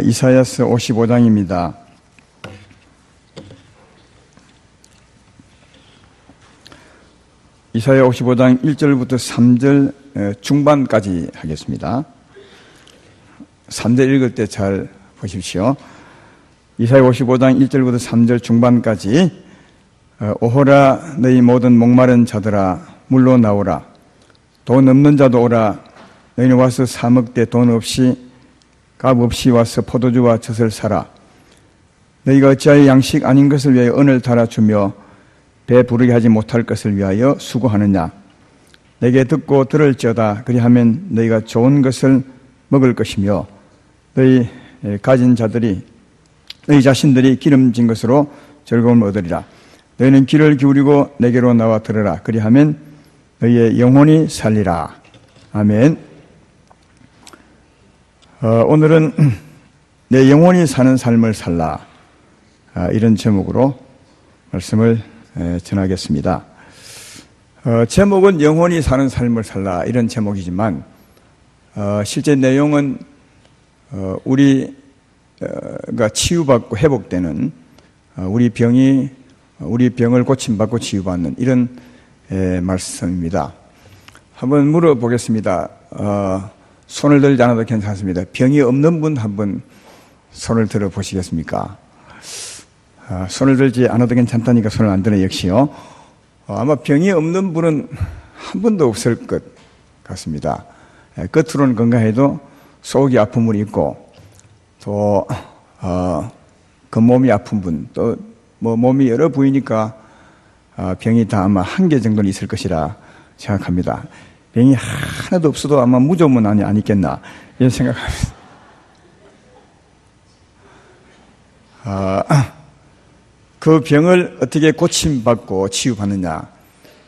이사야서 55장입니다. 이사야 55장 1절부터 3절 중반까지 하겠습니다. 3절 읽을 때 잘 보십시오. 이사야 55장 1절부터 3절 중반까지 오호라 너희 모든 목마른 자들아 물로 나오라. 돈 없는 자도 오라. 너희는 와서 사 먹되 돈 없이 값 없이 와서 포도주와 젖을 사라. 너희가 어찌하여 양식 아닌 것을 위하여 은을 달아주며 배 부르게 하지 못할 것을 위하여 수고하느냐. 내게 듣고 들을지어다. 그리하면 너희가 좋은 것을 먹을 것이며 너희 가진 자들이 너희 자신들이 기름진 것으로 즐거움을 얻으리라. 너희는 귀를 기울이고 내게로 나와 들으라. 그리하면 너희의 영혼이 살리라. 아멘. 오늘은 내 영혼이 사는 삶을 살라, 이런 제목으로 말씀을 전하겠습니다. 제목은 영혼이 사는 삶을 살라 이런 제목이지만 실제 내용은 우리가 치유받고 회복되는 우리 병을 고침받고 치유받는 이런 말씀입니다. 한번 물어보겠습니다. 손을 들지 않아도 괜찮습니다. 병이 없는 분 한번 손을 들어 보시겠습니까? 손을 들지 않아도 괜찮다니까 손을 안 드는 역시요. 아마 병이 없는 분은 한 분도 없을 것 같습니다. 겉으로는 건강해도 속이 아픈 분이 있고 또 겉몸이 아픈 분, 또 뭐 몸이 여러 부위니까 병이 다 아마 한 개 정도는 있을 것이라 생각합니다. 병이 하나도 없어도 아마 무좀은 아니겠나 이런 생각합니다. 그 병을 어떻게 고침받고 치유받느냐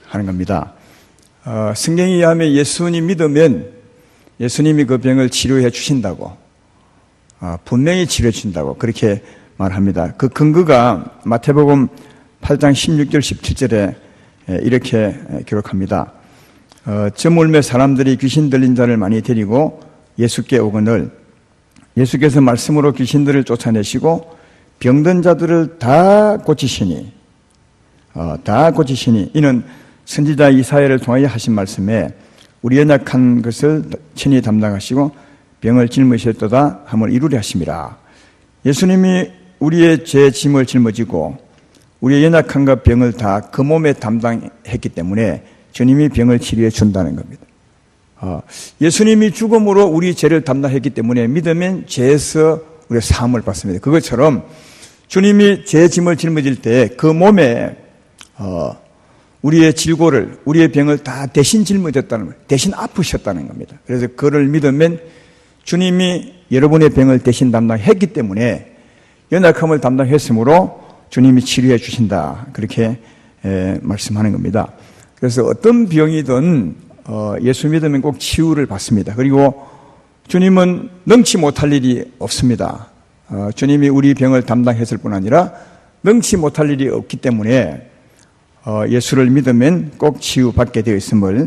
하는 겁니다. 성경에 의하면 예수님 믿으면 예수님이 그 병을 치료해 주신다고, 분명히 치료해 주신다고 그렇게 말합니다. 그 근거가 마태복음 8장 16절 17절에 이렇게 기록합니다. 저물매 사람들이 귀신 들린 자를 많이 데리고 예수께 오거늘 예수께서 말씀으로 귀신들을 쫓아내시고 병든 자들을 다 고치시니 이는 선지자 이사야를 통하여 하신 말씀에 우리 연약한 것을 친히 담당하시고 병을 짊으셨도다 함을 이루려 하심이라. 예수님이 우리의 죄 짐을 짊어지고 우리의 연약함과 병을 다 그 몸에 담당했기 때문에 주님이 병을 치료해 준다는 겁니다. 예수님이 죽음으로 우리 죄를 담당했기 때문에 믿으면 죄에서 우리가 사함을 받습니다. 그것처럼 주님이 죄 짐을 짊어질 때 그 몸에 우리의 질고를, 우리의 병을 다 대신 짊어졌다는 거예요. 대신 아프셨다는 겁니다. 그래서 그를 믿으면 주님이 여러분의 병을 대신 담당했기 때문에 연약함을 담당했으므로 주님이 치료해 주신다. 그렇게 말씀하는 겁니다. 그래서 어떤 병이든 예수 믿으면 꼭 치유를 받습니다. 그리고 주님은 능치 못할 일이 없습니다. 주님이 우리 병을 담당했을 뿐 아니라 능치 못할 일이 없기 때문에 예수를 믿으면 꼭 치유받게 되어 있음을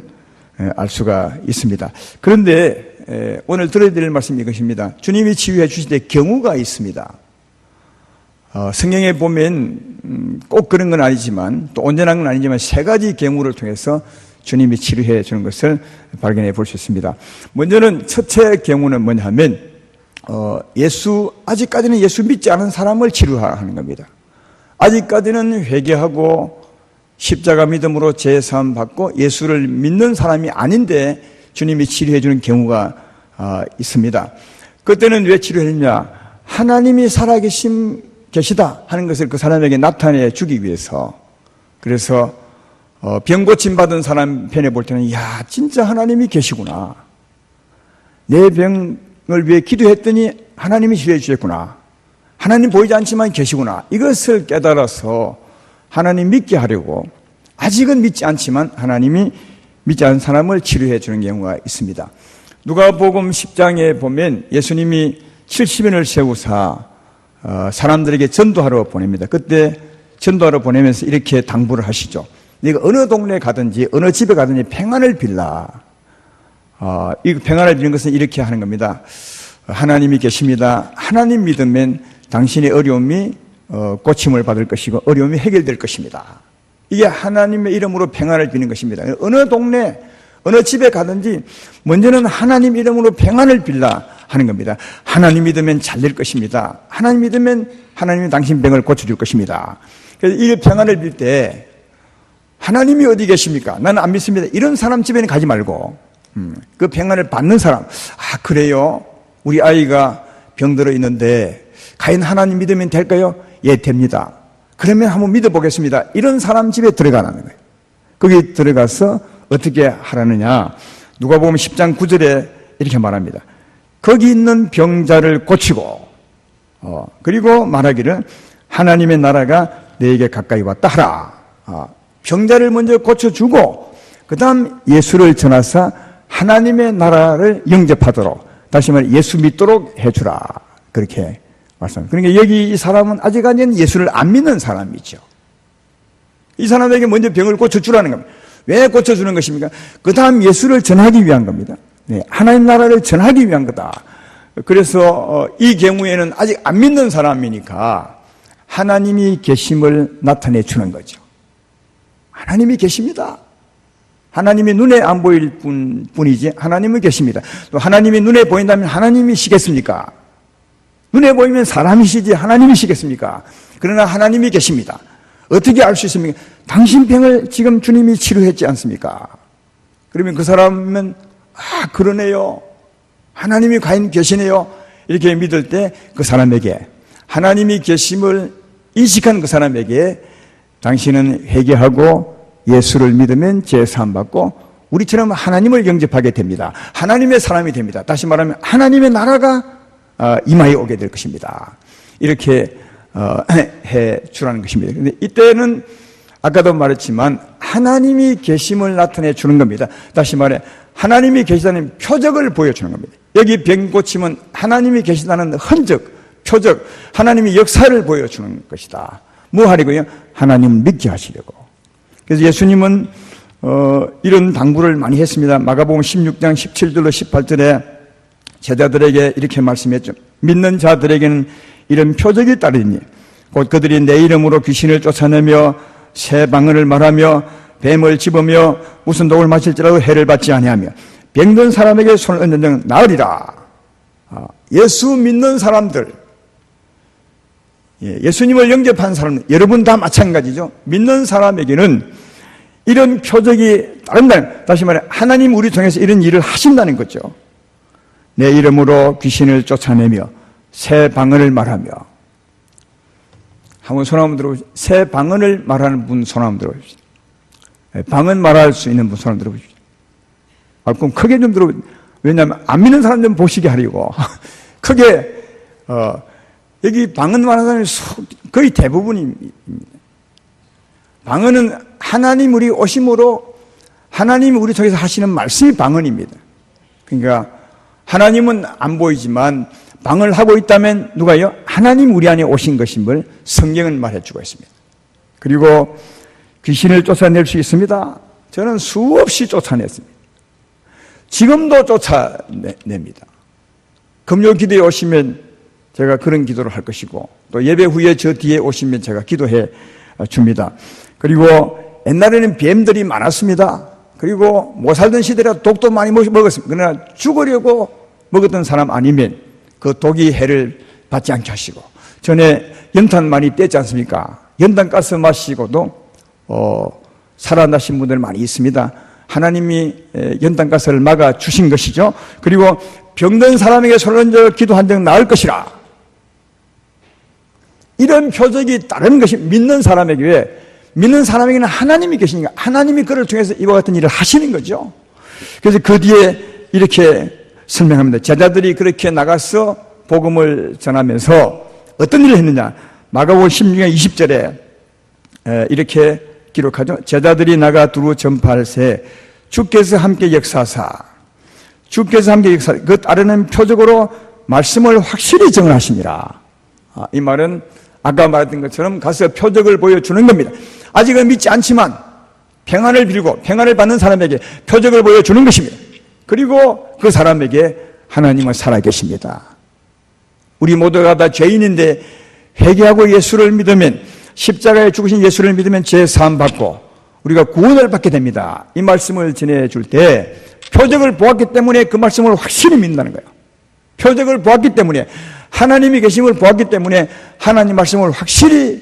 알 수가 있습니다. 그런데 오늘 들어야 될 말씀이 이것입니다. 주님이 치유해 주실 때 경우가 있습니다. 성경에 보면 꼭 그런 건 아니지만 또 온전한 건 아니지만 세 가지 경우를 통해서 주님이 치료해 주는 것을 발견해 볼 수 있습니다. 먼저는 첫째 경우는 뭐냐 하면 아직까지는 예수 믿지 않은 사람을 치료하는 겁니다. 아직까지는 회개하고 십자가 믿음으로 죄사함 받고 예수를 믿는 사람이 아닌데 주님이 치료해 주는 경우가 있습니다. 그때는 왜 치료했냐? 하나님이 계시다 하는 것을 그 사람에게 나타내 주기 위해서. 그래서 병 고침 받은 사람 편에 볼 때는 야 진짜 하나님이 계시구나. 내 병을 위해 기도했더니 하나님이 치료해 주셨구나. 하나님 보이지 않지만 계시구나. 이것을 깨달아서 하나님 믿게 하려고 아직은 믿지 않지만 하나님이 믿지 않은 사람을 치료해 주는 경우가 있습니다. 누가복음 10장에 보면 예수님이 70인을 세우사 사람들에게 전도하러 보냅니다. 그때 전도하러 보내면서 이렇게 당부를 하시죠. 네가 어느 동네에 가든지 어느 집에 가든지 평안을 빌라. 이 평안을 비는 것은 이렇게 하는 겁니다. 하나님이 계십니다. 하나님 믿으면 당신의 어려움이 고침을 받을 것이고 어려움이 해결될 것입니다. 이게 하나님의 이름으로 평안을 비는 것입니다. 어느 동네, 어느 집에 가든지 먼저는 하나님 이름으로 평안을 빌라 하는 겁니다. 하나님 믿으면 잘 될 것입니다. 하나님 믿으면 하나님이 당신 병을 고쳐줄 것입니다. 그래서 이 평안을 빌 때 하나님이 어디 계십니까? 나는 안 믿습니다. 이런 사람 집에는 가지 말고 그 평안을 받는 사람, 그래요? 우리 아이가 병들어 있는데 과연 하나님 믿으면 될까요? 예, 됩니다. 그러면 한번 믿어보겠습니다. 이런 사람 집에 들어가는 거예요. 거기 들어가서 어떻게 하라느냐? 누가복음 10장 9절에 이렇게 말합니다. 거기 있는 병자를 고치고 그리고 말하기를 하나님의 나라가 너에게 가까이 왔다 하라. 병자를 먼저 고쳐주고 그 다음 예수를 전하사 하나님의 나라를 영접하도록, 다시 말해 예수 믿도록 해주라. 그렇게 말씀합니다. 그러니까 여기 이 사람은 아직까지는 예수를 안 믿는 사람이죠. 이 사람에게 먼저 병을 고쳐주라는 겁니다. 왜 고쳐주는 것입니까? 그 다음 예수를 전하기 위한 겁니다. 네, 하나님 나라를 전하기 위한 거다. 그래서 이 경우에는 아직 안 믿는 사람이니까 하나님이 계심을 나타내 주는 거죠. 하나님이 계십니다. 하나님이 눈에 안 보일 뿐이지 하나님은 계십니다. 또 하나님이 눈에 보인다면 하나님이시겠습니까? 눈에 보이면 사람이시지 하나님이시겠습니까? 그러나 하나님이 계십니다. 어떻게 알 수 있습니까? 당신 병을 지금 주님이 치료했지 않습니까? 그러면 그 사람은 그러네요. 하나님이 과연 계시네요. 이렇게 믿을 때 그 사람에게 하나님이 계심을 인식한 그 사람에게 당신은 회개하고 예수를 믿으면 죄 사함 받고 우리처럼 하나님을 영접하게 됩니다. 하나님의 사람이 됩니다. 다시 말하면 하나님의 나라가 임하여 오게 될 것입니다. 이렇게 해 주라는 것입니다. 근데 이때는 아까도 말했지만 하나님이 계심을 나타내 주는 겁니다. 다시 말해 하나님이 계시다는 표적을 보여주는 겁니다. 여기 병 고침은 하나님이 계시다는 흔적, 표적, 하나님이 역사를 보여주는 것이다. 뭐 하려고요? 하나님을 믿게 하시려고. 그래서 예수님은 이런 당부를 많이 했습니다. 마가복음 16장 17절로 18절에 제자들에게 이렇게 말씀했죠. 믿는 자들에게는 이런 표적이 따르니 곧 그들이 내 이름으로 귀신을 쫓아내며 새 방언을 말하며 뱀을 집으며 무슨 독을 마실지라도 해를 받지 아니하며 병든 사람에게 손을 얹는 등 나으리라. 예수 믿는 사람들, 예수님을 영접한 사람, 여러분 다 마찬가지죠. 믿는 사람에게는 이런 표적이 따른다. 다시 말해 하나님 우리 통해서 이런 일을 하신다는 거죠. 내 이름으로 귀신을 쫓아내며 새 방언을 말하며. 한번 손 한번 들어보시죠. 새 방언을 말하는 분 손 한번 들어보시죠. 방언 말할 수 있는 분 손 한번 들어보시죠. 그럼 크게 좀 들어보시죠. 왜냐하면 안 믿는 사람 좀 보시게 하려고. 크게 여기 방언 말하는 사람이 거의 대부분입니다. 방언은 하나님 우리 오심으로 하나님 우리 통해서 하시는 말씀이 방언입니다. 그러니까 하나님은 안 보이지만 방언을 하고 있다면 누가요? 하나님 우리 안에 오신 것임을 성경은 말해주고 있습니다. 그리고 귀신을 쫓아낼 수 있습니다. 저는 수없이 쫓아냈습니다. 지금도 쫓아냅니다. 금요 기도에 오시면 제가 그런 기도를 할 것이고 또 예배 후에 저 뒤에 오시면 제가 기도해 줍니다. 그리고 옛날에는 뱀들이 많았습니다. 그리고 못 살던 시대라 독도 많이 먹었습니다. 그러나 죽으려고 먹었던 사람 아니면 그 독이 해를 받지 않게 하시고 전에 연탄 많이 뗐지 않습니까? 연탄 가스 마시고도 살아나신 분들 많이 있습니다. 하나님이 연탄 가스를 막아 주신 것이죠. 그리고 병든 사람에게 손을 얹어 기도한 적 나을 것이라. 이런 표적이 다른 것이 믿는 사람에게, 왜? 믿는 사람에게는 하나님이 계시니까 하나님이 그를 통해서 이와 같은 일을 하시는 거죠. 그래서 그 뒤에 이렇게 설명합니다. 제자들이 그렇게 나가서 복음을 전하면서 어떤 일을 했느냐? 마가복음 16장 20절에 이렇게 기록하죠. 제자들이 나가 두루 전파할세 주께서 함께 역사하사, 주께서 함께 역사, 그 따르는 표적으로 말씀을 확실히 정하시니라. 이 말은 아까 말했던 것처럼 가서 표적을 보여주는 겁니다. 아직은 믿지 않지만 평안을 빌고 평안을 받는 사람에게 표적을 보여주는 것입니다. 그리고 그 사람에게 하나님은 살아계십니다. 우리 모두가 다 죄인인데 회개하고 예수를 믿으면, 십자가에 죽으신 예수를 믿으면 죄 사함 받고 우리가 구원을 받게 됩니다. 이 말씀을 전해줄 때 표적을 보았기 때문에 그 말씀을 확실히 믿는다는 거예요. 표적을 보았기 때문에, 하나님이 계심을 보았기 때문에 하나님 말씀을 확실히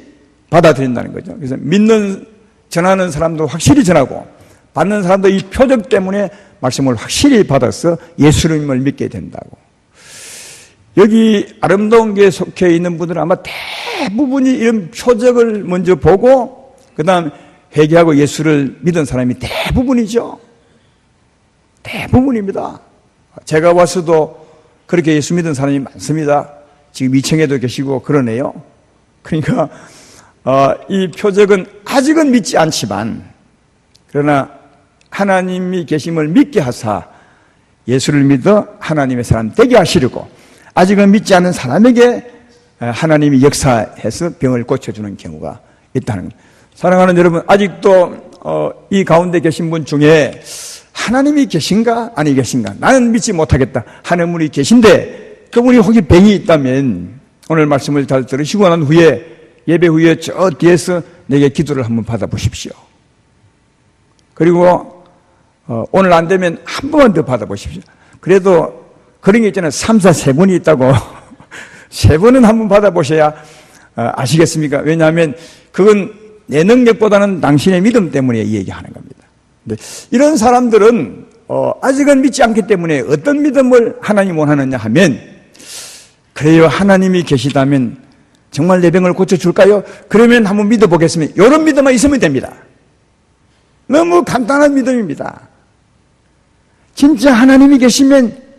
받아들인다는 거죠. 그래서 믿는, 전하는 사람도 확실히 전하고 받는 사람도 이 표적 때문에 말씀을 확실히 받아서 예수님을 믿게 된다고. 여기 아름다운 교회에 속해 있는 분들은 아마 대부분이 이런 표적을 먼저 보고 그 다음 회개하고 예수를 믿은 사람이 대부분이죠. 대부분입니다. 제가 와서도 그렇게 예수 믿은 사람이 많습니다. 지금 2층에도 계시고 그러네요. 그러니까 이 표적은 아직은 믿지 않지만, 그러나 하나님이 계심을 믿게 하사 예수를 믿어 하나님의 사람 되게 하시려고 아직은 믿지 않는 사람에게 하나님이 역사해서 병을 고쳐주는 경우가 있다는 겁니다. 사랑하는 여러분, 아직도 이 가운데 계신 분 중에 하나님이 계신가 아니 계신가, 나는 믿지 못하겠다 하는 분이 계신데, 그분이 혹시 병이 있다면 오늘 말씀을 잘 들으시고 난 후에, 예배 후에 저 뒤에서 내게 기도를 한번 받아보십시오. 그리고 오늘 안 되면 한 번만 더 받아보십시오. 그래도 그런 게 있잖아요. 3, 4, 3번이 있다고. 3번은 한번 받아보셔야 아시겠습니까? 왜냐하면 그건 내 능력보다는 당신의 믿음 때문에 이 얘기하는 겁니다. 근데 이런 사람들은 아직은 믿지 않기 때문에 어떤 믿음을 하나님 원하느냐 하면, 그래요, 하나님이 계시다면 정말 내 병을 고쳐줄까요? 그러면 한번 믿어보겠습니다. 이런 믿음만 있으면 됩니다. 너무 간단한 믿음입니다. 진짜 하나님이 계시면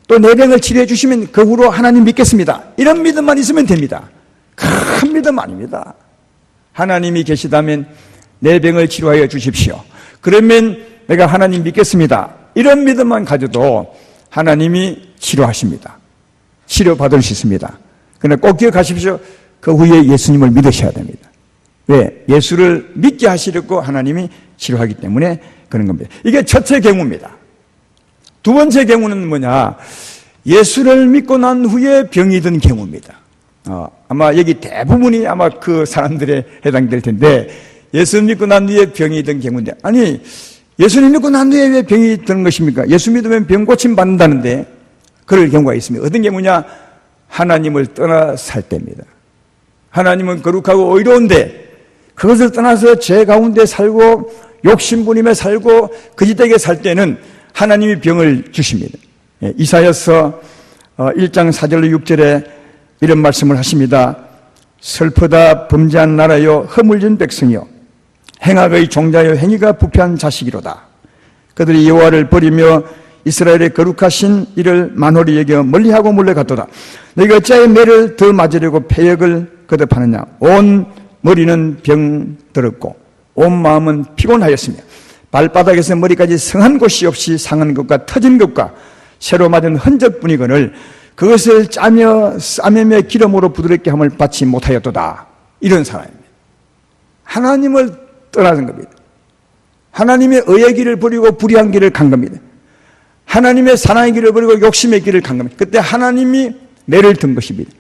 또 내 병을 치료해 주시면 그 후로 하나님 믿겠습니다. 이런 믿음만 있으면 됩니다. 큰 믿음 아닙니다. 하나님이 계시다면 내 병을 치료하여 주십시오. 그러면 내가 하나님 믿겠습니다. 이런 믿음만 가져도 하나님이 치료하십니다. 치료받을 수 있습니다. 그러나 꼭 기억하십시오. 그 후에 예수님을 믿으셔야 됩니다. 왜? 예수를 믿게 하시려고 하나님이 치료하기 때문에 그런 겁니다. 이게 첫째 경우입니다. 두 번째 경우는 뭐냐? 예수를 믿고 난 후에 병이 든 경우입니다. 아마 여기 대부분이 아마 그 사람들에 해당될 텐데, 예수 믿고 난 후에 병이 든 경우인데, 아니 예수님 믿고 난 후에 왜 병이 드는 것입니까? 예수 믿으면 병 고침 받는다는데 그럴 경우가 있습니다. 어떤 경우냐? 하나님을 떠나 살 때입니다. 하나님은 거룩하고 의로운데 그것을 떠나서 죄 가운데 살고 욕심부림에 살고 거짓되게 살 때는 하나님이 병을 주십니다. 이사야서 1장 4절로 6절에 이런 말씀을 하십니다. 슬프다 범죄한 나라여 허물진 백성이여 행악의 종자여 행위가 부패한 자식이로다. 그들이 여호와를 버리며 이스라엘의 거룩하신 이를 만홀히 여겨 멀리하고 몰려갔도다. 너희가 어찌하여 매를 더 맞으려고 패역을 거듭하느냐. 온 머리는 병들었고 온 마음은 피곤하였으며 발바닥에서 머리까지 성한 곳이 없이 상한 것과 터진 것과 새로 맞은 흔적뿐이거늘 그것을 짜며 싸매며 기름으로 부드럽게 함을 받지 못하였도다. 이런 사람입니다. 하나님을 떠나는 겁니다. 하나님의 의의 길을 버리고 불의한 길을 간 겁니다. 하나님의 사랑의 길을 버리고 욕심의 길을 간 겁니다. 그때 하나님이 매를 든 것입니다.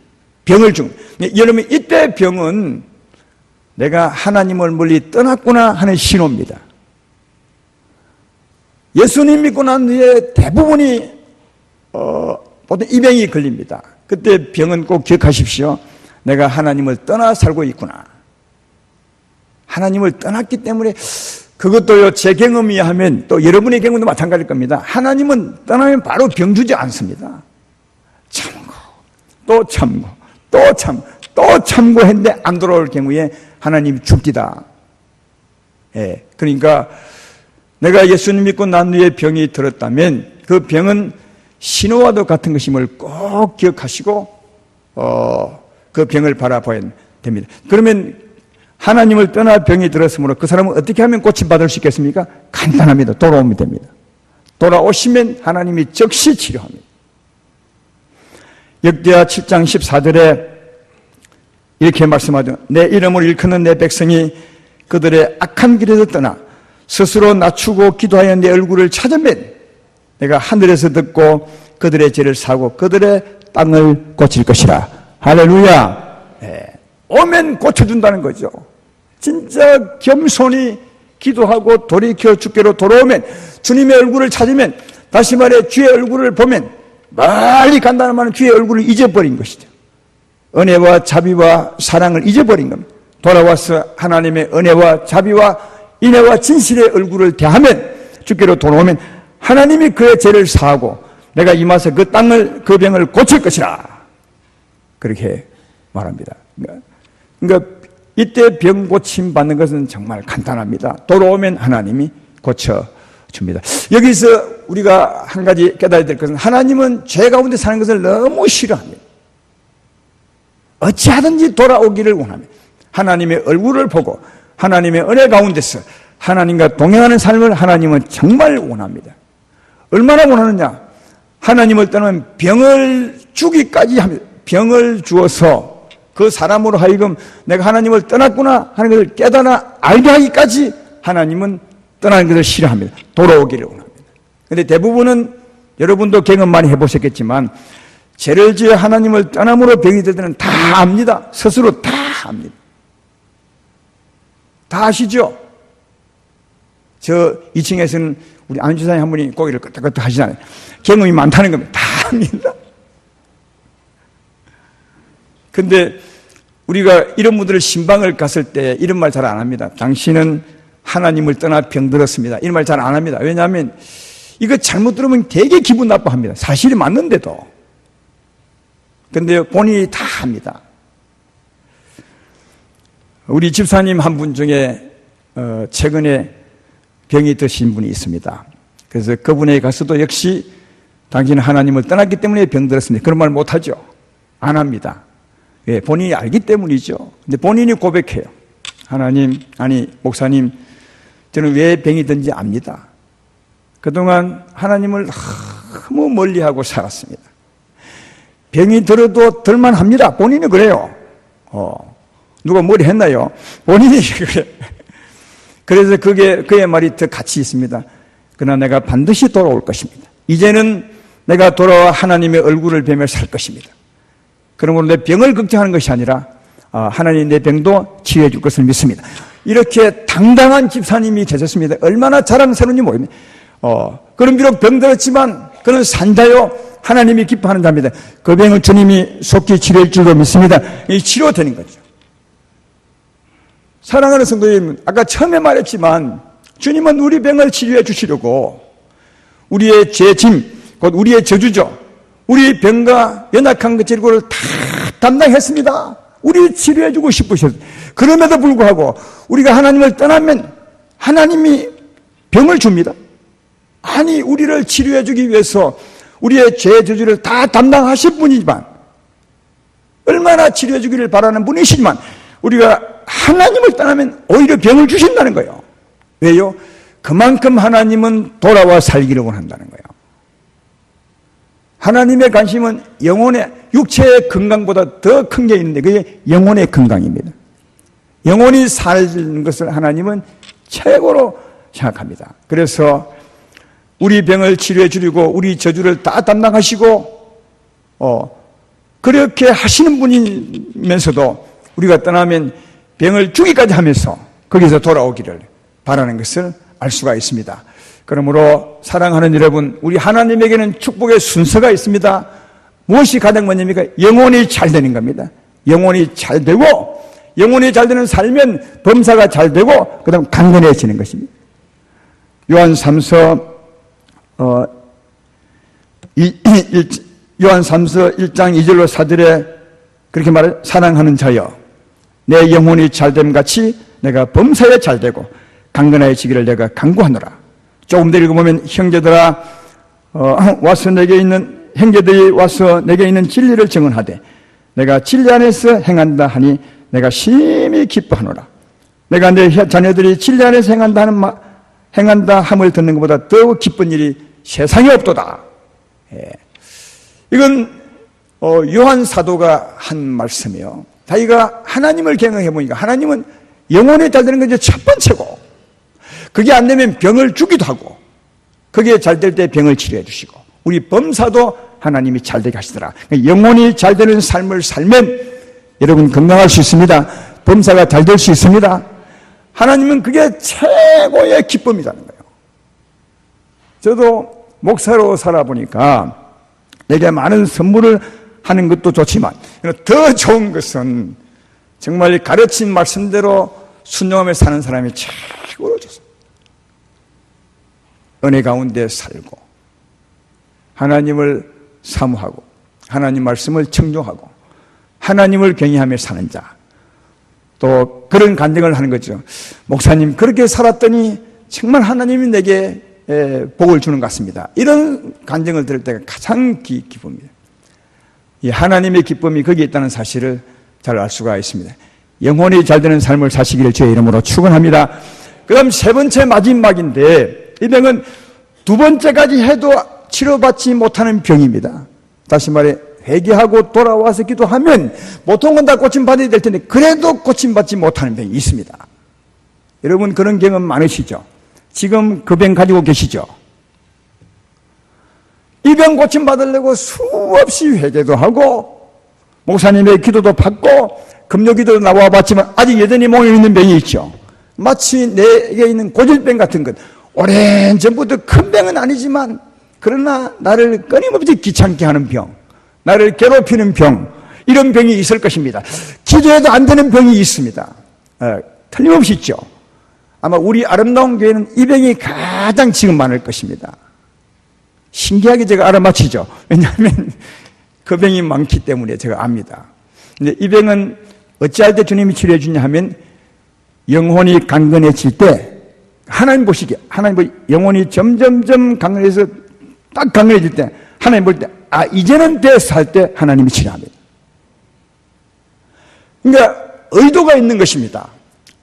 병을 준 겁니다. 여러분, 이때 병은 내가 하나님을 멀리 떠났구나 하는 신호입니다. 예수님 믿고 난 후에 대부분이 보통 이 병이 걸립니다. 그때 병은 꼭 기억하십시오. 내가 하나님을 떠나 살고 있구나. 하나님을 떠났기 때문에, 그것도요, 제 경험이 하면 또 여러분의 경우도 마찬가지일 겁니다. 하나님은 떠나면 바로 병 주지 않습니다. 참고, 또 참고, 또 참고, 또 참고 했는데 안 돌아올 경우에 하나님이 죽기다. 예, 그러니까 내가 예수님 믿고 난 후에 병이 들었다면 그 병은 신호와도 같은 것임을 꼭 기억하시고 그 병을 바라봐야 됩니다. 그러면 하나님을 떠나 병이 들었으므로 그 사람은 어떻게 하면 고침받을 수 있겠습니까? 간단합니다. 돌아오면 됩니다. 돌아오시면 하나님이 즉시 치료합니다. 역대하 7장 14절에 이렇게 말씀하죠. 내 이름을 일컫는 내 백성이 그들의 악한 길에서 떠나 스스로 낮추고 기도하여 내 얼굴을 찾으면 내가 하늘에서 듣고 그들의 죄를 사고 그들의 땅을 고칠 것이라. 할렐루야. 오면 고쳐준다는 거죠. 진짜 겸손히 기도하고 돌이켜 주께로 돌아오면, 주님의 얼굴을 찾으면, 다시 말해 주의 얼굴을 보면 멀리 간다는 말은 주의 얼굴을 잊어버린 것이죠. 은혜와 자비와 사랑을 잊어버린 겁니다. 돌아와서 하나님의 은혜와 자비와 인애와 진실의 얼굴을 대하면, 주께로 돌아오면 하나님이 그의 죄를 사하고 내가 임하서 그 땅을, 그 병을 고칠 것이라. 그렇게 말합니다. 그러니까 이때 병 고침 받는 것은 정말 간단합니다. 돌아오면 하나님이 고쳐줍니다. 여기서 우리가 한 가지 깨달아야 될 것은, 하나님은 죄 가운데 사는 것을 너무 싫어합니다. 어찌하든지 돌아오기를 원합니다. 하나님의 얼굴을 보고 하나님의 은혜 가운데서 하나님과 동행하는 삶을 하나님은 정말 원합니다. 얼마나 원하느냐? 하나님을 떠나면 병을 주기까지 합니다. 병을 주어서 그 사람으로 하여금 내가 하나님을 떠났구나 하는 것을 깨달아 알게 하기까지 하나님은 떠나는 것을 싫어합니다. 돌아오기를 원합니다. 그런데 대부분은, 여러분도 경험 많이 해보셨겠지만, 죄를 지어 하나님을 떠남으로 병이 들 때는 다 압니다. 스스로 다 압니다. 다 아시죠? 저 2층에서는 우리 안주사님 한 분이 고개를 끄덕끄덕 하시잖아요. 경험이 많다는 겁니다. 다 압니다. 근데 우리가 이런 분들을 신방을 갔을 때 이런 말 잘 안 합니다. 당신은 하나님을 떠나 병들었습니다. 이런 말 잘 안 합니다. 왜냐하면 이거 잘못 들으면 되게 기분 나빠합니다. 사실이 맞는데도. 근데 본인이 다 합니다. 우리 집사님 한 분 중에 최근에 병이 드신 분이 있습니다. 그래서 그분에게 가서도 역시 당신은 하나님을 떠났기 때문에 병들었습니다. 그런 말 못하죠. 안 합니다. 예, 본인이 알기 때문이죠. 근데 본인이 고백해요. 하나님, 아니 목사님, 저는 왜 병이 든지 압니다. 그동안 하나님을 너무 멀리하고 살았습니다. 병이 들어도 들만합니다. 본인이 그래요. 누가 뭐리 했나요? 본인이 그래. 그래서 그의 말이 더 가치 있습니다. 그러나 내가 반드시 돌아올 것입니다. 이제는 내가 돌아와 하나님의 얼굴을 뵈며 살 것입니다. 그러므로 내 병을 걱정하는 것이 아니라 하나님 내 병도 치유해 줄 것을 믿습니다. 이렇게 당당한 집사님이 계셨습니다. 얼마나 자랑스러운지 모릅니다. 그는 비록 병들었지만 그는 산자요 하나님이 기뻐하는 자입니다. 그 병을 주님이 속히 치료할 줄로 믿습니다. 이 치료되는 거죠. 사랑하는 성도님, 아까 처음에 말했지만 주님은 우리 병을 치료해 주시려고 우리의 죄짐, 곧 우리의 저주죠. 우리 병과 연약한 그 질고를 다 담당했습니다. 우리를 치료해 주고 싶으셨어요. 그럼에도 불구하고 우리가 하나님을 떠나면 하나님이 병을 줍니다. 아니, 우리를 치료해 주기 위해서 우리의 죄 저주를 다 담당하실 분이지만, 얼마나 치료해 주기를 바라는 분이시지만 우리가 하나님을 떠나면 오히려 병을 주신다는 거예요. 왜요? 그만큼 하나님은 돌아와 살기를 원한다는 거예요. 하나님의 관심은 영혼의, 육체의 건강보다 더 큰 게 있는데 그게 영혼의 건강입니다. 영혼이 사는 것을 하나님은 최고로 생각합니다. 그래서 우리 병을 치료해 주려고 우리 저주를 다 담당하시고 그렇게 하시는 분이면서도 우리가 떠나면 병을 주기까지 하면서 거기서 돌아오기를 바라는 것을 알 수가 있습니다. 그러므로 사랑하는 여러분, 우리 하나님에게는 축복의 순서가 있습니다. 무엇이 가장 먼저입니까? 영혼이 잘 되는 겁니다. 영혼이 잘 되고, 영혼이 잘 되는 살면 범사가 잘 되고, 그 다음 강건해지는 것입니다. 요한 3서 1장 2절로 4절에 그렇게 말해, 사랑하는 자여, 내 영혼이 잘됨 같이 내가 범사에 잘되고 강건해지기를 내가 간구하노라. 조금 더 읽어보면, 형제들아 와서 내게 있는 형제들이 와서 내게 있는 진리를 증언하되 내가 진리 안에서 행한다 하니 내가 심히 기뻐하노라. 내가 내 자녀들이 진리 안에서 행한다 함을 듣는 것보다 더욱 기쁜 일이 세상에 없도다. 이건 요한 사도가 한 말씀이에요. 자기가 하나님을 경험해 보니까 하나님은 영혼이 잘 되는 건 이제 첫 번째고, 그게 안 되면 병을 주기도 하고, 그게 잘 될 때 병을 치료해 주시고, 우리 범사도 하나님이 잘되게 하시더라. 영혼이 잘되는 삶을 살면 여러분 건강할 수 있습니다. 범사가 잘 될 수 있습니다. 하나님은 그게 최고의 기쁨이라는 거예요. 저도 목사로 살아보니까 내게 많은 선물을 하는 것도 좋지만 더 좋은 것은 정말 가르친 말씀대로 순종하며 사는 사람이 최고로 좋습니다. 은혜 가운데 살고 하나님을 사모하고 하나님 말씀을 청종하고 하나님을 경외하며 사는 자, 또 그런 간증을 하는 거죠. 목사님 그렇게 살았더니 정말 하나님이 내게 복을 주는 것 같습니다. 이런 간증을 들을 때가 가장 기쁩니다. 이 하나님의 기쁨이 거기에 있다는 사실을 잘 알 수가 있습니다. 영혼이 잘 되는 삶을 사시기를 주의 이름으로 축원합니다. 그 다음 세 번째 마지막인데 이 병은 두 번째까지 해도 치료받지 못하는 병입니다. 다시 말해 회개하고 돌아와서 기도하면 보통은 다 고침받아야 될 텐데 그래도 고침받지 못하는 병이 있습니다. 여러분 그런 경험 많으시죠? 지금 그 병 가지고 계시죠? 이 병 고침받으려고 수없이 회개도 하고 목사님의 기도도 받고 금요기도 나와봤지만 아직 여전히 몸에 있는 병이 있죠. 마치 내게 있는 고질병 같은 것, 오랜 전부터 큰 병은 아니지만 그러나 나를 끊임없이 귀찮게 하는 병, 나를 괴롭히는 병, 이런 병이 있을 것입니다. 기도해도 안 되는 병이 있습니다. 틀림없이 있죠. 아마 우리 아름다운 교회는 이 병이 가장 지금 많을 것입니다. 신기하게 제가 알아맞히죠. 왜냐하면 그 병이 많기 때문에 제가 압니다. 근데 이 병은 어찌할 때 주님이 치료해 주냐 하면 영혼이 강건해질 때 하나님 보시기에 하나님 영혼이 점점점 강건해서 딱 강건해질 때 하나님 볼 때 이제는 됐어 할 때 하나님이 치료합니다. 그러니까 의도가 있는 것입니다.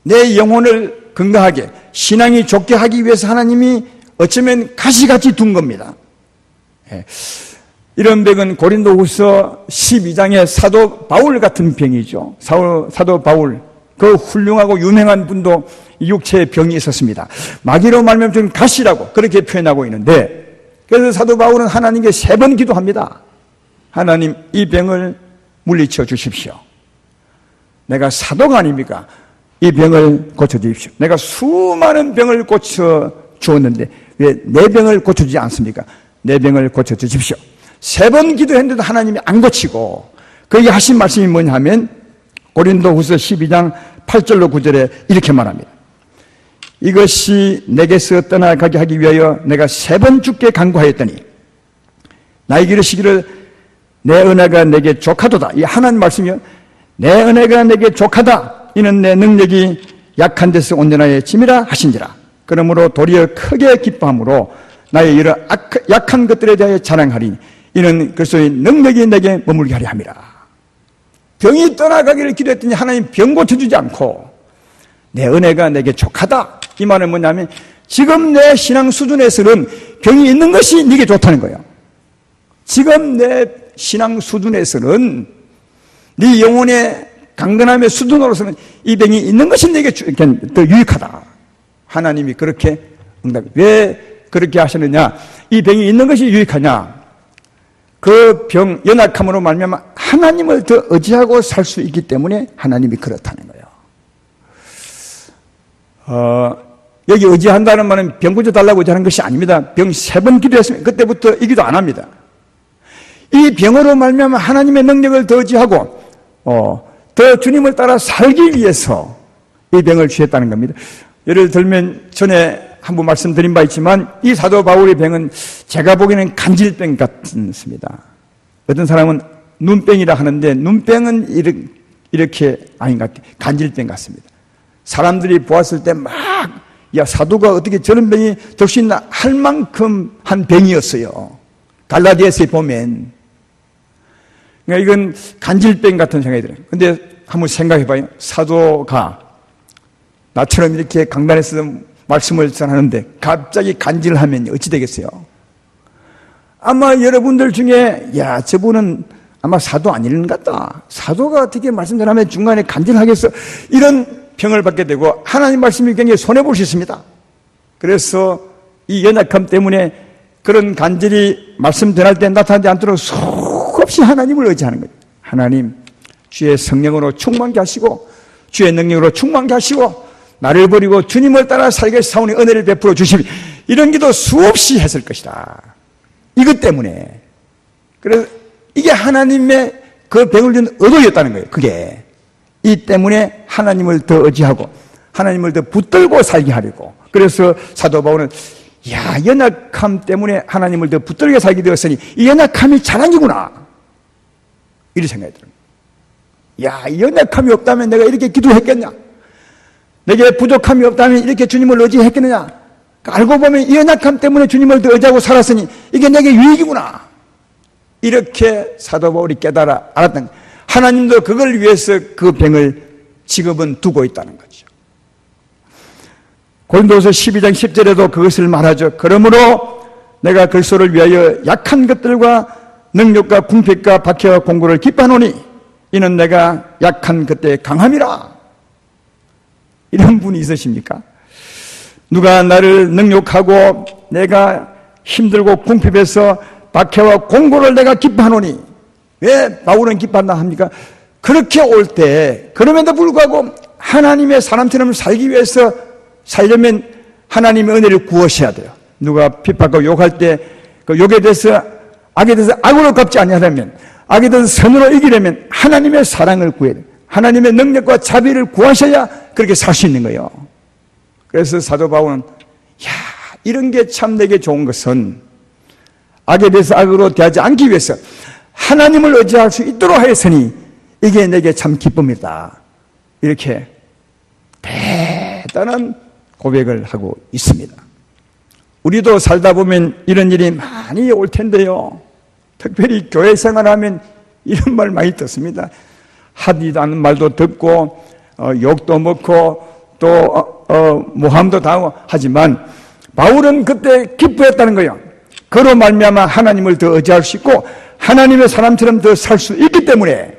내 영혼을 건강하게 신앙이 좋게 하기 위해서 하나님이 어쩌면 가시같이 둔 겁니다. 이런 병은 고린도후서 12장의 사도 바울 같은 병이죠. 사도 바울, 그 훌륭하고 유명한 분도 육체의 병이 있었습니다. 마귀로 말하면 좀 가시라고 그렇게 표현하고 있는데, 그래서 사도 바울은 하나님께 3번 기도합니다. 하나님, 이 병을 물리쳐 주십시오. 내가 사도가 아닙니까? 이 병을 고쳐주십시오. 내가 수많은 병을 고쳐 주었는데 왜 내 병을 고쳐주지 않습니까? 내 병을 고쳐주십시오. 3번 기도했는데도 하나님이 안 고치고, 거기 하신 말씀이 뭐냐 하면 고린도후서 12장 8절로 9절에 이렇게 말합니다. 이것이 내게서 떠나가게 하기 위하여 내가 3번 주께 간구하였더니 나에게 이르시기를 내 은혜가 내게 족하도다. 이 하나님 말씀이요, 내 은혜가 내게 족하다. 이는 내 능력이 약한 데서 온전하여 짐이라 하신지라. 그러므로 도리어 크게 기뻐함으로 나의 이런 약한 것들에 대하여 자랑하리니 이는 그리스도의 능력이 내게 머물게 하려 함이라. 병이 떠나가기를 기도했더니 하나님 병 고쳐주지 않고 내 은혜가 내게 족하다. 이 말은 뭐냐면 지금 내 신앙 수준에서는 병이 있는 것이 네게 좋다는 거예요. 지금 내 신앙 수준에서는 네 영혼의 강건함의 수준으로서는 이 병이 있는 것이 네게 더 유익하다. 하나님이 그렇게 응답해. 왜 그렇게 하셨느냐? 이 병이 있는 것이 유익하냐? 그 병, 연약함으로 말미암아 하나님을 더 의지하고 살 수 있기 때문에 하나님이 그렇다는 거예요. 여기 의지한다는 말은 병 고쳐달라고 의지하는 것이 아닙니다. 병 3번 기도했으면 그때부터 이 기도 안 합니다. 이 병으로 말미암아 하나님의 능력을 더 의지하고 더 주님을 따라 살기 위해서 이 병을 주셨다는 겁니다. 예를 들면 전에 한번 말씀드린 바 있지만 이 사도 바울의 병은 제가 보기에는 간질병 같습니다. 어떤 사람은 눈병이라 하는데 눈병은 이렇게 아닌 것 같아요. 간질병 같습니다. 사람들이 보았을 때 막 야, 사도가 어떻게 저런 병이 될 수 있나 할 만큼 한 병이었어요. 갈라디아서에 보면. 그러니까 이건 간질병 같은 생각이 들어요. 근데 한번 생각해봐요. 사도가 나처럼 이렇게 강단에서 말씀을 전하는데 갑자기 간질하면 어찌 되겠어요? 아마 여러분들 중에 야, 저분은 아마 사도 아니는 것 같다. 사도가 어떻게 말씀 전하면 중간에 간질하겠어? 이런 병을 받게 되고 하나님 말씀이 굉장히 손해볼 수 있습니다. 그래서 이 연약함 때문에 그런 간절히 말씀 전할 때 나타나지 않도록 수없이 하나님을 의지하는 거예요. 하나님, 주의 성령으로 충만케 하시고 주의 능력으로 충만케 하시고 나를 버리고 주님을 따라 살게 사오니 은혜를 베풀어 주시니, 이런 기도 수없이 했을 것이다. 이것 때문에. 그래서 이게 하나님의 그 병을 준 의도였다는 거예요. 그게. 이 때문에 하나님을 더 의지하고 하나님을 더 붙들고 살게 하려고. 그래서 사도 바울은 연약함 때문에 하나님을 더 붙들게 살게 되었으니 이 연약함이 자랑이구나, 이런 생각이 들어요. 연약함이 없다면 내가 이렇게 기도했겠냐? 내게 부족함이 없다면 이렇게 주님을 의지했겠느냐? 알고 보면 이 연약함 때문에 주님을 더 의지하고 살았으니 이게 내게 유익이구나, 이렇게 사도 바울이 깨달아 알았던 거예요. 하나님도 그걸 위해서 그 병을 지금은 두고 있다는 거죠. 고린도서 12장 10절에도 그것을 말하죠. 그러므로 내가 그리스도를 위하여 약한 것들과 능력과 궁핍과 박해와 공고를 기뻐하노니 이는 내가 약한 그때 강함이라. 이런 분이 있으십니까? 누가 나를 능욕하고 내가 힘들고 궁핍해서 박해와 공고를 내가 기뻐하노니, 왜 바울은 기뻐한다 합니까? 그렇게 올 때, 그럼에도 불구하고 하나님의 사람처럼 살기 위해서 살려면 하나님의 은혜를 구하셔야 돼요. 누가 핍박하고 욕할 때 그 욕에 대해서, 악에 대해서 악으로 갚지 아니하려면, 악에 대해서 선으로 이기려면 하나님의 사랑을 구해야 돼요. 하나님의 능력과 자비를 구하셔야 그렇게 살 수 있는 거예요. 그래서 사도 바울은 이런 게 참 내게 좋은 것은 악에 대해서 악으로 대하지 않기 위해서 하나님을 의지할 수 있도록 하였으니 이게 내게 참 기쁨이다, 이렇게 대단한 고백을 하고 있습니다. 우리도 살다 보면 이런 일이 많이 올 텐데요, 특별히 교회 생활하면 이런 말 많이 듣습니다. 하지도 않은 말도 듣고 욕도 먹고 또 모함도 당하고 하지만 바울은 그때 기뻐했다는 거예요. 그로 말미암아 하나님을 더 의지할 수 있고 하나님의 사람처럼 더 살 수 있기 때문에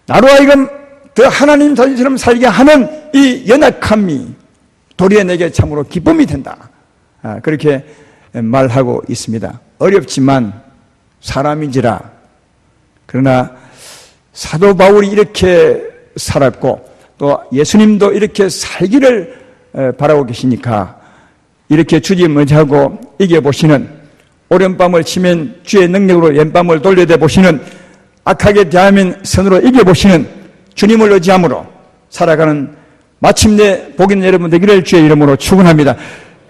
나로 하여금 더 하나님 자신처럼 살게 하는 이 연약함이 도리어 내게 참으로 기쁨이 된다, 그렇게 말하고 있습니다. 어렵지만 사람인지라. 그러나 사도 바울이 이렇게 살았고 또 예수님도 이렇게 살기를 바라고 계시니까 이렇게 주님 의지하고 이겨보시는, 오랜밤을 치면 주의 능력으로 왼밤을 돌려대 보시는, 악하게 대하면 선으로 이겨보시는 주님을 의지함으로 살아가는 마침내 복 있는 여러분 되기를 주의 이름으로 축원합니다.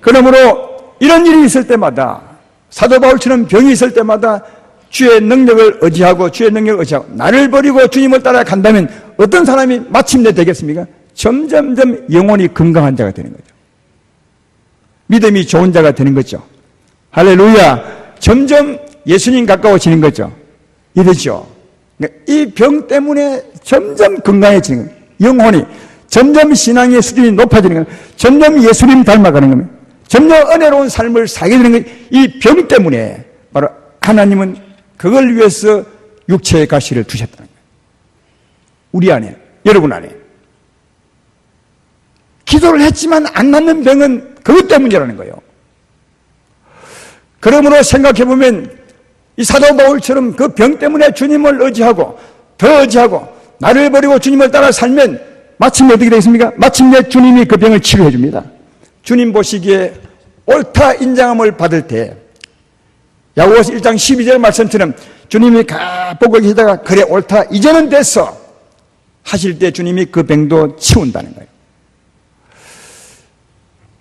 그러므로 이런 일이 있을 때마다, 사도 바울처럼 병이 있을 때마다 주의 능력을 의지하고 주의 능력을 의지하고 나를 버리고 주님을 따라 간다면 어떤 사람이 마침내 되겠습니까? 점점점 영혼이 건강한 자가 되는 거죠. 믿음이 좋은 자가 되는 거죠. 할렐루야. 점점 예수님 가까워지는 거죠. 이러죠. 이 병 때문에 점점 건강해지는 거예요. 영혼이 점점 신앙의 수준이 높아지는 거예요. 점점 예수님 닮아가는 겁니다. 점점 은혜로운 삶을 살게 되는 거예요. 이 병 때문에 바로 하나님은 그걸 위해서 육체의 가시를 두셨다는 거예요. 우리 안에, 여러분 안에. 기도를 했지만 안 낫는 병은 그것 때문이라는 거예요. 그러므로 생각해보면 이 사도 바울처럼 그 병 때문에 주님을 의지하고 더 의지하고 나를 버리고 주님을 따라 살면 마침내 어떻게 되겠습니까? 마침내 주님이 그 병을 치료해 줍니다. 주님 보시기에 옳다 인정함을 받을 때 야고보서 1장 12절 말씀처럼 주님이 보고 계시다가 그래 옳다 이제는 됐어 하실 때 주님이 그 병도 치운다는 거예요.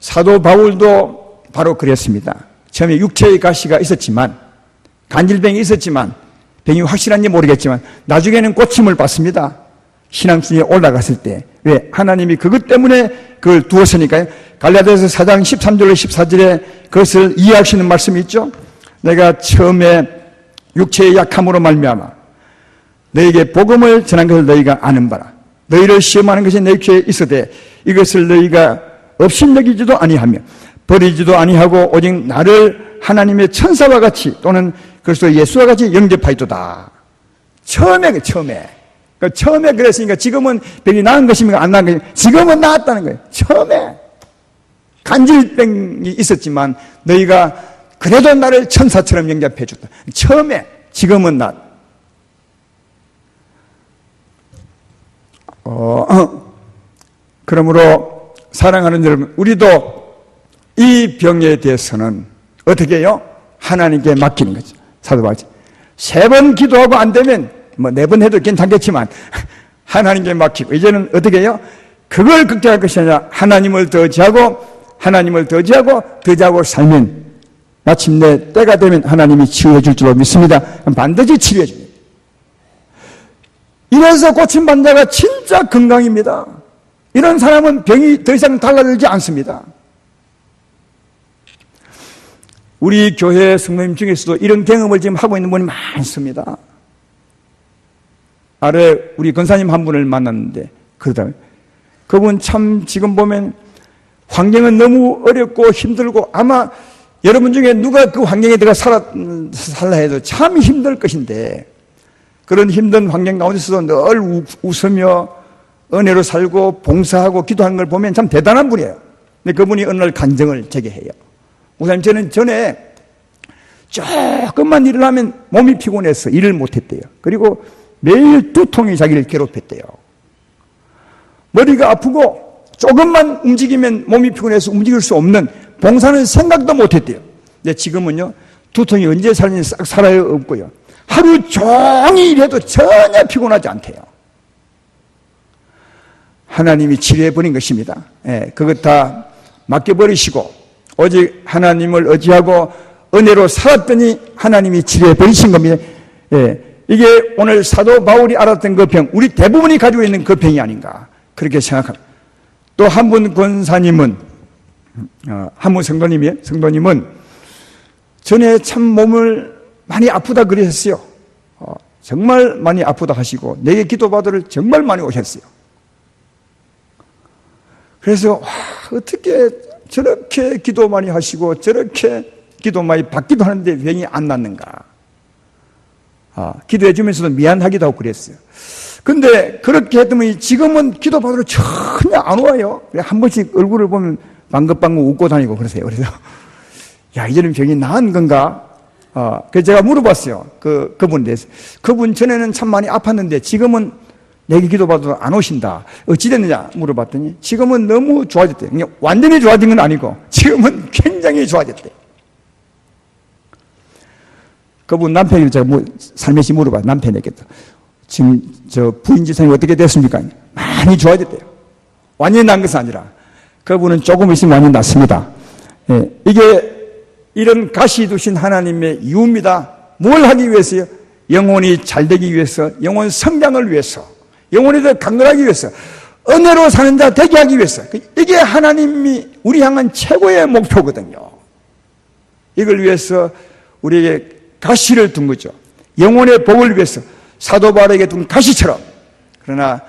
사도 바울도 바로 그랬습니다. 처음에 육체의 가시가 있었지만, 간질병이 있었지만, 병이 확실한지 모르겠지만 나중에는 고침을 받습니다. 신앙순위에 올라갔을 때. 왜? 하나님이 그것 때문에 그걸 두었으니까요. 갈라디아서 4장 13절로 14절에 그것을 이해할 수 있는 말씀이 있죠. 내가 처음에 육체의 약함으로 말미암아 너에게 복음을 전한 것을 너희가 아는 바라. 너희를 시험하는 것이 내 귀에 있어되 이것을 너희가 업신여기지도 아니하며 버리지도 아니하고 오직 나를 하나님의 천사와 같이 또는 그리스도 예수와 같이 영접하였도다. 처음에 그랬으니까 지금은 병이 나은 것입니까? 안 나은 것입니까? 지금은 나았다는 거예요. 처음에 간질병이 있었지만 너희가 그래도 나를 천사처럼 영접해 줬다. 처음에, 지금은 나. 그러므로 사랑하는 여러분, 우리도 이 병에 대해서는 어떻게 해요? 하나님께 맡기는 거죠. 사도 바울이 3번 기도하고 안 되면 뭐 4번 해도 괜찮겠지만 하나님께 맡기고, 이제는 어떻게 해요? 그걸 걱정할 것이 아니라 하나님을 더 의지하고 살면 마침내 때가 되면 하나님이 치유해 줄 줄로 믿습니다. 반드시 치유해 줍니다. 이래서 고침받는 자가 진짜 건강입니다. 이런 사람은 병이 더 이상 달라들지 않습니다. 우리 교회 성도님 중에서도 이런 경험을 지금 하고 있는 분이 많습니다. 아래 우리 권사님 한 분을 만났는데, 그러다 그분 참 지금 보면 환경은 너무 어렵고 힘들고, 아마 여러분 중에 누가 그 환경에 들어가 살라 해도 참 힘들 것인데, 그런 힘든 환경 가운데서도 늘 웃으며 은혜로 살고 봉사하고 기도하는 걸 보면 참 대단한 분이에요. 근데 그분이 어느 날 간증을 제게 해요. 목사님, 저는 전에 조금만 일을 하면 몸이 피곤해서 일을 못했대요. 그리고 매일 두통이 자기를 괴롭혔대요. 머리가 아프고 조금만 움직이면 몸이 피곤해서 움직일 수 없는, 봉사는 생각도 못했대요. 근데 지금은요, 두통이 언제 살는지 싹 살아요 없고요, 하루 종일 일해도 전혀 피곤하지 않대요. 하나님이 치료해버린 것입니다. 그것 다 맡겨버리시고 오직 하나님을 의지하고 은혜로 살았더니 하나님이 치료해버리신 겁니다. 이게 오늘 사도 바울이 알았던 그 병, 우리 대부분이 가지고 있는 그 병이 아닌가, 그렇게 생각합니다. 또 한 분 권사님은, 한 분 성도님은 전에 참 몸을 많이 아프다 그러셨어요. 정말 많이 아프다 하시고 내게 기도받으러 정말 많이 오셨어요. 그래서 어떻게 저렇게 기도 많이 하시고 저렇게 기도 많이 받기도 하는데 병이 안 낫는가. 기도해 주면서도 미안하기도 하고 그랬어요. 근데 그렇게 했더니 지금은 기도받으러 전혀 안 와요. 한 번씩 얼굴을 보면 방긋방긋 웃고 다니고 그러세요. 그래서 야, 이제는 병이 나은 건가? 그래서 제가 물어봤어요. 그분에 대해서. 그분 전에는 참 많이 아팠는데 지금은 내게 기도받아도 안 오신다. 어찌 됐느냐 물어봤더니 지금은 너무 좋아졌대요. 그냥 완전히 좋아진 건 아니고 지금은 굉장히 좋아졌대요. 그분 남편이 제가 살며시 물어봐요. 남편에게도. 지금 저 부인 지상이 어떻게 됐습니까? 많이 좋아졌대요. 완전히 난 것은 아니라 그분은 조금 있으면 완전히 낫습니다. 이게 이런 가시 두신 하나님의 이유입니다. 뭘 하기 위해서요? 영혼이 잘 되기 위해서, 영혼 성장을 위해서, 영혼이 더 강건하기 위해서, 은혜로 사는 자 되게 하기 위해서. 이게 하나님이 우리 향한 최고의 목표거든요. 이걸 위해서 우리에게 가시를 둔 거죠. 영혼의 복을 위해서 사도 바울에게 둔 가시처럼. 그러나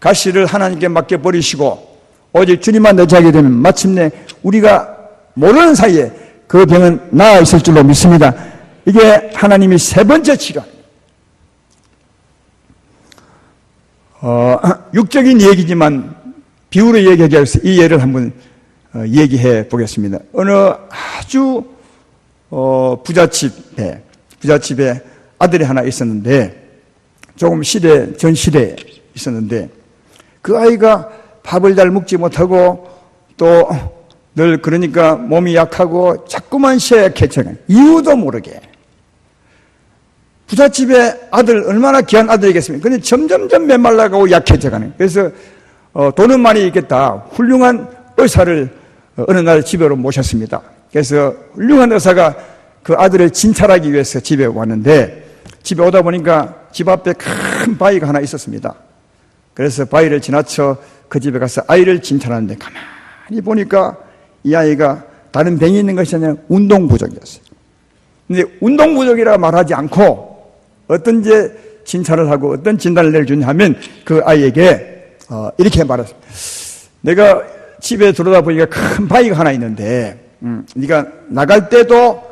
가시를 하나님께 맡겨버리시고 오직 주님만 의지하게 되면 마침내 우리가 모르는 사이에 그 병은 나아 있을 줄로 믿습니다. 이게 하나님이 3번째 치료. 육적인 얘기지만 비유로 얘기하기 위해서 이 예를 한번 얘기해 보겠습니다. 어느 아주 부잣집에 아들이 하나 있었는데, 조금 전 시대에 있었는데, 그 아이가 밥을 잘 먹지 못하고 또 늘 그러니까 몸이 약하고 자꾸만 쇠약해져가는, 이유도 모르게. 부잣집의 아들, 얼마나 귀한 아들이겠습니까? 근데 점점점 메말라가고 약해져가는. 그래서 돈은 많이 있겠다. 훌륭한 의사를 어느 날 집으로 모셨습니다. 그래서 훌륭한 의사가 그 아들을 진찰하기 위해서 집에 왔는데, 집에 오다 보니까 집 앞에 큰 바위가 하나 있었습니다. 그래서 바위를 지나쳐 그 집에 가서 아이를 진찰하는데 가만히 보니까 이 아이가 다른 병이 있는 것이 아니라 운동 부족이었어요. 근데 운동 부족이라 말하지 않고 어떤 진찰을 하고 어떤 진단을 내려주냐 하면 그 아이에게 이렇게 말했습니다. 내가 집에 들어오다 보니까 큰 바위가 하나 있는데 네가 나갈 때도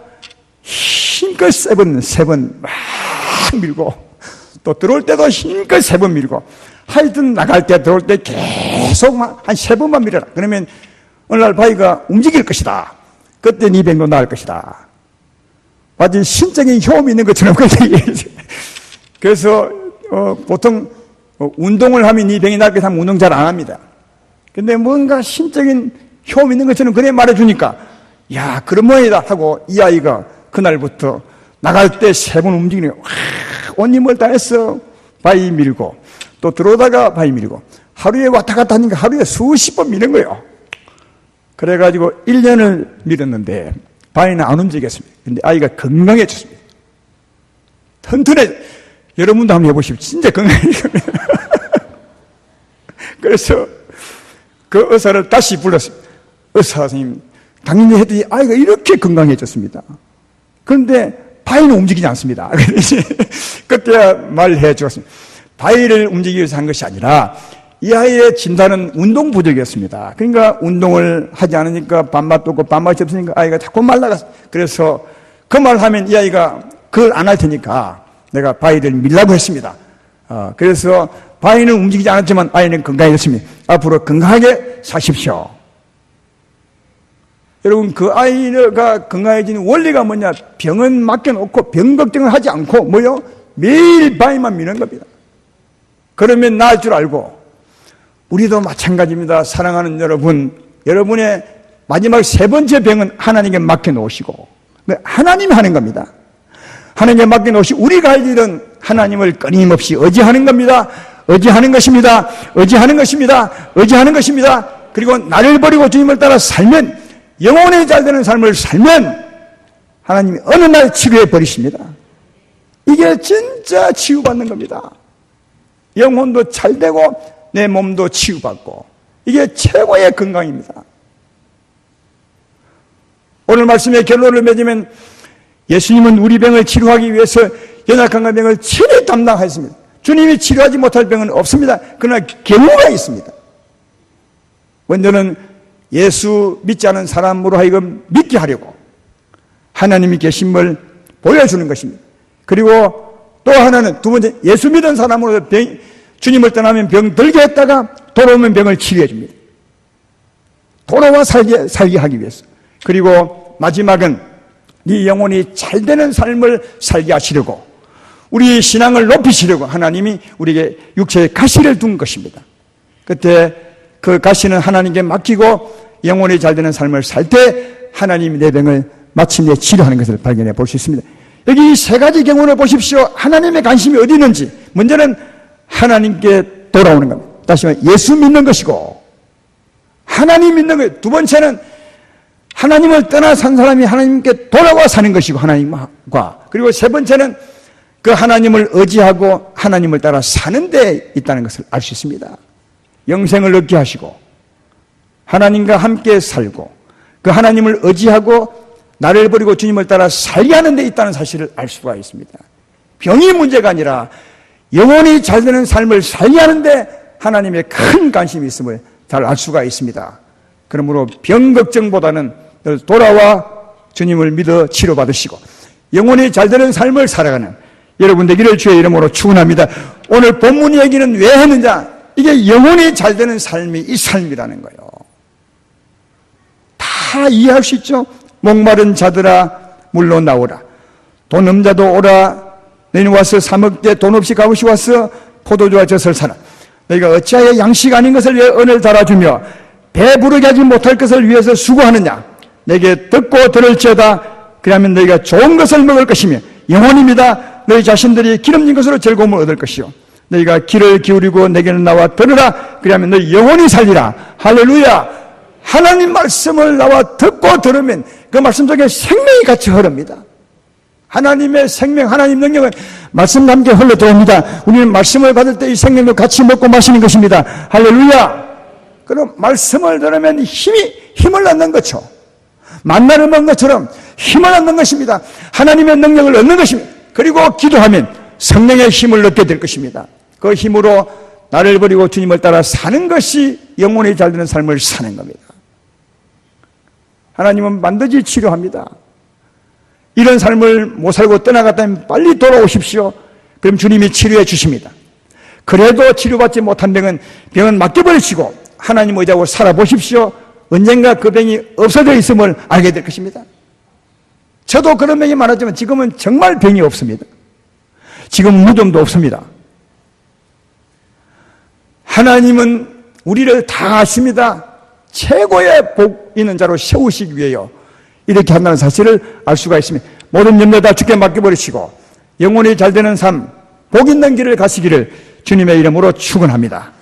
힘껏 3번 막 밀고 또 들어올 때도 힘껏 3번 밀고 하여튼 나갈 때 들어올 때 계속 한 3번만 밀어라. 그러면 어느 날 바위가 움직일 것이다. 그때 네 병도 나을 것이다. 마치 신적인 효험이 있는 것처럼 그렇게 얘기해요. 그래서 보통 운동을 하면 이 병이 낫게 하면 운동 잘 안 합니다. 근데 뭔가 신적인 효험이 있는 것처럼 그래 말해주니까 야 그런 모양이다 하고 이 아이가 그날부터 나갈 때 3번 움직이는 거예요. 온 힘을 다해서 바위 밀고 또 들어오다가 바위 밀고 하루에 왔다 갔다 하니까 하루에 수십 번 미는 거예요. 그래가지고 1년을 밀었는데 바위는 안 움직였습니다. 근데 아이가 건강해졌습니다. 튼튼해. 여러분도 한번 해보십시오. 진짜 건강해집니다. 그래서 그 의사를 다시 불렀습니다. 의사 선생님, 당연히 했더니 아이가 이렇게 건강해졌습니다. 그런데 바위는 움직이지 않습니다. 그때야 말해 주었습니다. 바위를 움직이기 위해서 한 것이 아니라 이 아이의 진단은 운동 부족이었습니다. 그러니까 운동을 하지 않으니까 밥맛도 없고 밥맛이 없으니까 아이가 자꾸 말라갔어요. 그래서 그 말 하면 이 아이가 그걸 안 할 테니까 내가 바위를 밀라고 했습니다. 그래서 바위는 움직이지 않았지만 아이는 건강해졌습니다. 앞으로 건강하게 사십시오. 여러분 그 아이가 건강해지는 원리가 뭐냐? 병은 맡겨놓고 병 걱정을 하지 않고 뭐요? 매일 바위만 미는 겁니다. 그러면 나을 줄 알고 우리도 마찬가지입니다. 사랑하는 여러분, 여러분의 마지막 3번째 병은 하나님께 맡겨놓으시고 하나님이 하는 겁니다. 하나님께 맡겨놓으시고 우리가 할 일은 하나님을 끊임없이 의지하는 겁니다. 의지하는 것입니다. 의지하는 것입니다. 의지하는 것입니다. 그리고 나를 버리고 주님을 따라 살면 영혼이 잘 되는 삶을 살면 하나님이 어느 날 치료해 버리십니다. 이게 진짜 치유받는 겁니다. 영혼도 잘 되고 내 몸도 치유받고 이게 최고의 건강입니다. 오늘 말씀의 결론을 맺으면 예수님은 우리 병을 치료하기 위해서 연약한 병을 친히 담당하였습니다. 주님이 치료하지 못할 병은 없습니다. 그러나 경우가 있습니다. 먼저는 예수 믿지 않은 사람으로 하여금 믿게 하려고 하나님이 계심을 보여주는 것입니다. 그리고 또 하나는 두 번째, 예수 믿은 사람으로 주님을 떠나면 병 들게 했다가 돌아오면 병을 치료해 줍니다. 돌아와 살게 하기 위해서. 그리고 마지막은 네 영혼이 잘 되는 삶을 살게 하시려고 우리 신앙을 높이시려고 하나님이 우리에게 육체의 가시를 둔 것입니다. 그때 그 가시는 하나님께 맡기고 영혼이 잘 되는 삶을 살 때 하나님이 내 병을 마침내 치료하는 것을 발견해 볼 수 있습니다. 여기 3가지 경우를 보십시오. 하나님의 관심이 어디 있는지. 먼저는 하나님께 돌아오는 겁니다. 다시 말해 예수 믿는 것이고 하나님 믿는 것. 두 번째는 하나님을 떠나 산 사람이 하나님께 돌아와 사는 것이고 하나님과. 그리고 세 번째는 그 하나님을 의지하고 하나님을 따라 사는 데 있다는 것을 알 수 있습니다. 영생을 얻게 하시고 하나님과 함께 살고 그 하나님을 의지하고 나를 버리고 주님을 따라 살게 하는 데 있다는 사실을 알 수가 있습니다. 병이 문제가 아니라 영혼이 잘 되는 삶을 살게 하는데 하나님의 큰 관심이 있음을 잘 알 수가 있습니다. 그러므로 병 걱정보다는 늘 돌아와 주님을 믿어 치료받으시고 영혼이 잘 되는 삶을 살아가는 여러분 되기를 주의 이름으로 축원합니다. 오늘 본문 얘기는 왜 했느냐? 이게 영혼이 잘 되는 삶이 이 삶이라는 거예요. 다 이해할 수 있죠? 목마른 자들아 물로 나오라. 돈 없는 자도 오라. 너희는 와서 사 먹되 돈 없이 값없이 와서 포도주와 젖을 사라. 너희가 어찌하여 양식 아닌 것을 위해 은을 달아주며 배부르게 하지 못할 것을 위해서 수고하느냐? 내게 듣고 들을지어다. 그러면 너희가 좋은 것을 먹을 것이며 영혼입니다. 너희 자신들이 기름진 것으로 즐거움을 얻을 것이요 너희가 귀를 기울이고 내게는 나와 들으라. 그러면 너희 영혼이 살리라. 할렐루야. 하나님 말씀을 나와 듣고 들으면 그 말씀 속에 생명이 같이 흐릅니다. 하나님의 생명, 하나님 능력은 말씀과 함께 흘러 들어옵니다. 우리는 말씀을 받을 때 이 생명도 같이 먹고 마시는 것입니다. 할렐루야. 그럼 말씀을 들으면 힘을 얻는 것이죠. 만나를 먹는 것처럼 힘을 얻는 것입니다. 하나님의 능력을 얻는 것입니다. 그리고 기도하면 성령의 힘을 얻게 될 것입니다. 그 힘으로 나를 버리고 주님을 따라 사는 것이 영혼이 잘 되는 삶을 사는 겁니다. 하나님은 반드시 치료합니다. 이런 삶을 못 살고 떠나갔다면 빨리 돌아오십시오. 그럼 주님이 치료해 주십니다. 그래도 치료받지 못한 병은 맡겨버리시고 하나님 의지하고 살아보십시오. 언젠가 그 병이 없어져 있음을 알게 될 것입니다. 저도 그런 병이 많았지만 지금은 정말 병이 없습니다. 지금 무좀도 없습니다. 하나님은 우리를 다 아십니다. 최고의 복 있는 자로 세우시기 위해요. 이렇게 한다는 사실을 알 수가 있습니다. 모든 염려 다 주께 맡겨버리시고 영혼이 잘 되는 삶, 복 있는 길을 가시기를 주님의 이름으로 축원합니다.